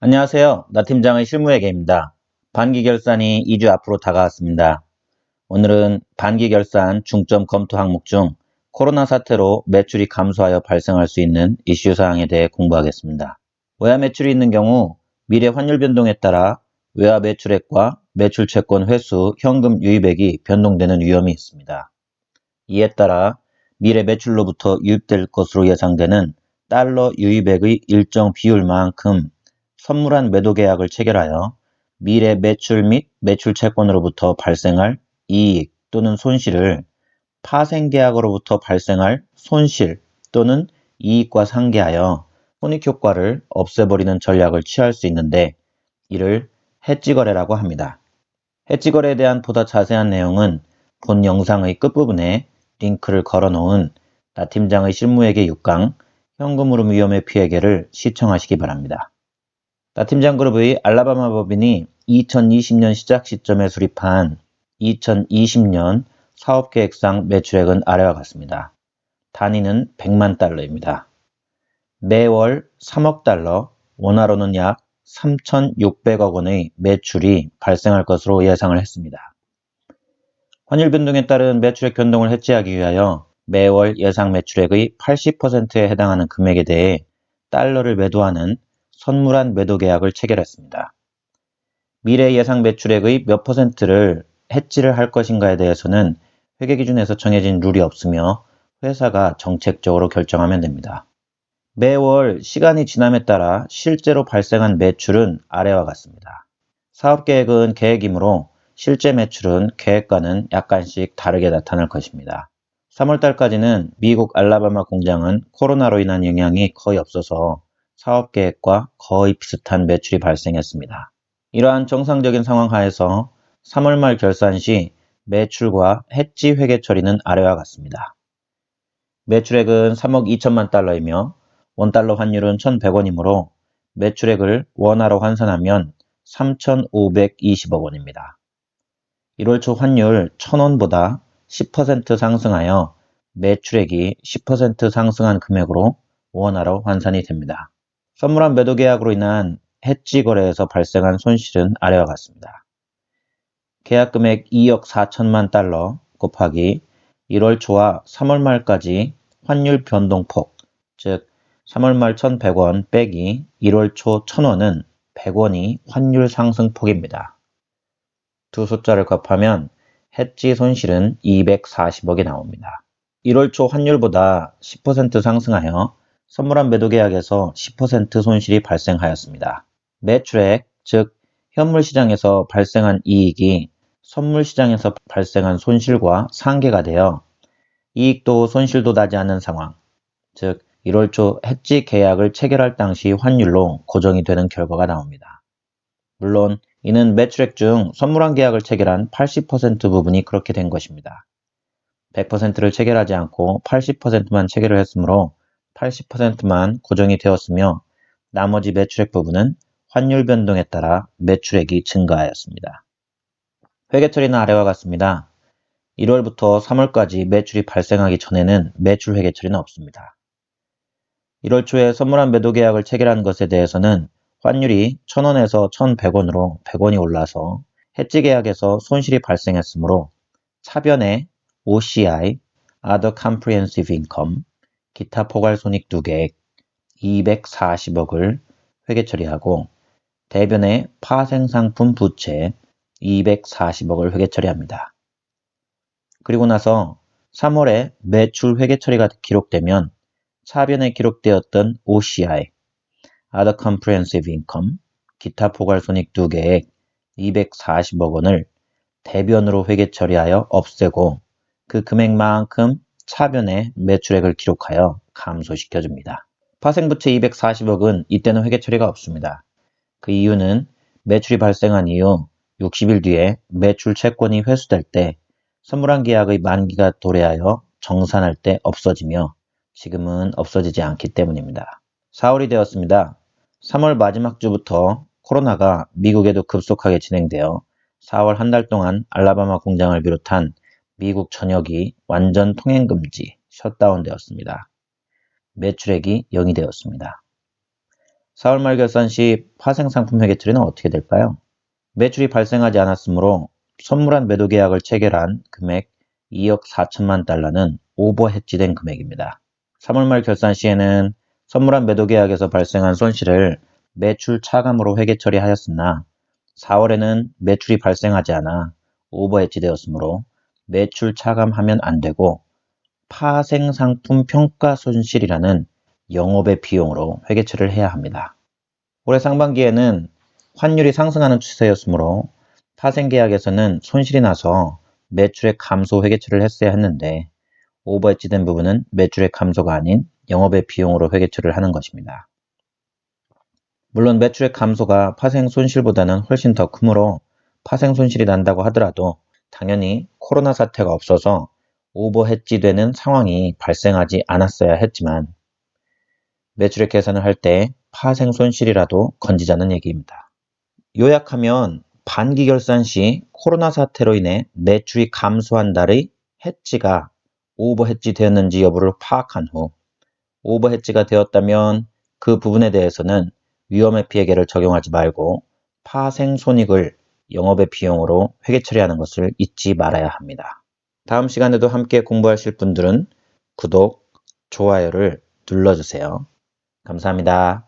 안녕하세요. 나 팀장의 실무회계입니다. 반기결산이 2주 앞으로 다가왔습니다. 오늘은 반기결산 중점 검토 항목 중 코로나 사태로 매출이 감소하여 발생할 수 있는 이슈 사항에 대해 공부하겠습니다. 외화 매출이 있는 경우 미래 환율 변동에 따라 외화 매출액과 매출 채권 회수, 현금 유입액이 변동되는 위험이 있습니다. 이에 따라 미래 매출로부터 유입될 것으로 예상되는 달러 유입액의 일정 비율만큼 선물한 매도 계약을 체결하여 미래 매출 및 매출 채권으로부터 발생할 이익 또는 손실을 파생 계약으로부터 발생할 손실 또는 이익과 상계하여 손익효과를 없애버리는 전략을 취할 수 있는데 이를 해지 거래라고 합니다. 해지 거래에 대한 보다 자세한 내용은 본 영상의 끝부분에 링크를 걸어 놓은 나 팀장의 실무회계 6강 현금 흐름 위험의 피해계를 시청하시기 바랍니다. 나 팀장그룹의 알라바마 법인이 2020년 시작 시점에 수립한 2020년 사업계획상 매출액은 아래와 같습니다. 단위는 100만 달러입니다. 매월 3억 달러, 원화로는 약 3,600억 원의 매출이 발생할 것으로 예상을 했습니다. 환율 변동에 따른 매출액 변동을 해지하기 위하여 매월 예상 매출액의 80%에 해당하는 금액에 대해 달러를 매도하는 선물한 매도 계약을 체결했습니다. 미래 예상 매출액의 몇 퍼센트를 해지를 할 것인가에 대해서는 회계기준에서 정해진 룰이 없으며 회사가 정책적으로 결정하면 됩니다. 매월 시간이 지남에 따라 실제로 발생한 매출은 아래와 같습니다. 사업계획은 계획이므로 실제 매출은 계획과는 약간씩 다르게 나타날 것입니다. 3월달까지는 미국 알라바마 공장은 코로나로 인한 영향이 거의 없어서 사업계획과 거의 비슷한 매출이 발생했습니다. 이러한 정상적인 상황 하에서 3월 말 결산 시 매출과 해지 회계 처리는 아래와 같습니다. 매출액은 3억 2천만 달러이며 원달러 환율은 1,100원이므로 매출액을 원화로 환산하면 3,520억 원입니다. 1월 초 환율 1,000원보다 10% 상승하여 매출액이 10% 상승한 금액으로 원화로 환산이 됩니다. 선물한 매도 계약으로 인한 해지 거래에서 발생한 손실은 아래와 같습니다. 계약 금액 2억 4천만 달러 곱하기 1월 초와 3월 말까지 환율 변동폭, 즉 3월 말 1,100원 빼기 1월 초 1,000원은 100원이 환율 상승폭입니다. 두 숫자를 곱하면 해지 손실은 240억이 나옵니다. 1월 초 환율보다 10% 상승하여 선물한 매도 계약에서 10% 손실이 발생하였습니다. 매출액, 즉 현물 시장에서 발생한 이익이 선물 시장에서 발생한 손실과 상계가 되어 이익도 손실도 나지 않는 상황, 즉 1월 초 해지 계약을 체결할 당시 환율로 고정이 되는 결과가 나옵니다. 물론 이는 매출액 중 선물한 계약을 체결한 80% 부분이 그렇게 된 것입니다. 100%를 체결하지 않고 80%만 체결을 했으므로 80%만 고정이 되었으며 나머지 매출액 부분은 환율 변동에 따라 매출액이 증가하였습니다. 회계 처리는 아래와 같습니다. 1월부터 3월까지 매출이 발생하기 전에는 매출 회계 처리는 없습니다. 1월 초에 선물한 매도 계약을 체결한 것에 대해서는 환율이 1,000원에서 1,100원으로 100원이 올라서 해지 계약에서 손실이 발생했으므로 차변에 OCI, Other Comprehensive Income, 기타 포괄손익 2계획 240억을 회계 처리하고 대변에 파생상품 부채 240억을 회계 처리합니다. 그리고 나서 3월에 매출 회계 처리가 기록되면 차변에 기록되었던 OCI, Other Comprehensive Income, 기타 포괄손익 2계획 240억 원을 대변으로 회계 처리하여 없애고 그 금액만큼 차변에 매출액을 기록하여 감소시켜줍니다. 파생부채 240억은 이때는 회계 처리가 없습니다. 그 이유는 매출이 발생한 이후 60일 뒤에 매출 채권이 회수될 때 선물한 계약의 만기가 도래하여 정산할 때 없어지며 지금은 없어지지 않기 때문입니다. 4월이 되었습니다. 3월 마지막 주부터 코로나가 미국에도 급속하게 진행되어 4월 한 달 동안 알라바마 공장을 비롯한 미국 전역이 완전 통행금지, 셧다운 되었습니다. 매출액이 0이 되었습니다. 4월 말 결산 시 파생상품 회계처리는 어떻게 될까요? 매출이 발생하지 않았으므로 선물한 매도 계약을 체결한 금액 2억 4천만 달러는 오버 해지된 금액입니다. 3월 말 결산 시에는 선물한 매도 계약에서 발생한 손실을 매출 차감으로 회계 처리하였으나 4월에는 매출이 발생하지 않아 오버 해지되었으므로 매출 차감하면 안 되고 파생상품 평가 손실이라는 영업의 비용으로 회계 처리를 해야 합니다. 올해 상반기에는 환율이 상승하는 추세였으므로 파생계약에서는 손실이 나서 매출의 감소 회계처리를 했어야 했는데 오버해지된 부분은 매출의 감소가 아닌 영업의 비용으로 회계처리를 하는 것입니다. 물론 매출의 감소가 파생 손실보다는 훨씬 더 크므로 파생 손실이 난다고 하더라도 당연히 코로나 사태가 없어서 오버해지되는 상황이 발생하지 않았어야 했지만 매출액 계산을 할 때 파생 손실이라도 건지자는 얘기입니다. 요약하면 반기 결산 시 코로나 사태로 인해 매출이 감소한 달의 해지가 오버해지 되었는지 여부를 파악한 후 오버해지가 되었다면 그 부분에 대해서는 위험의 피해계를 적용하지 말고 파생 손익을 영업의 비용으로 회계 처리하는 것을 잊지 말아야 합니다. 다음 시간에도 함께 공부하실 분들은 구독, 좋아요를 눌러주세요. 감사합니다.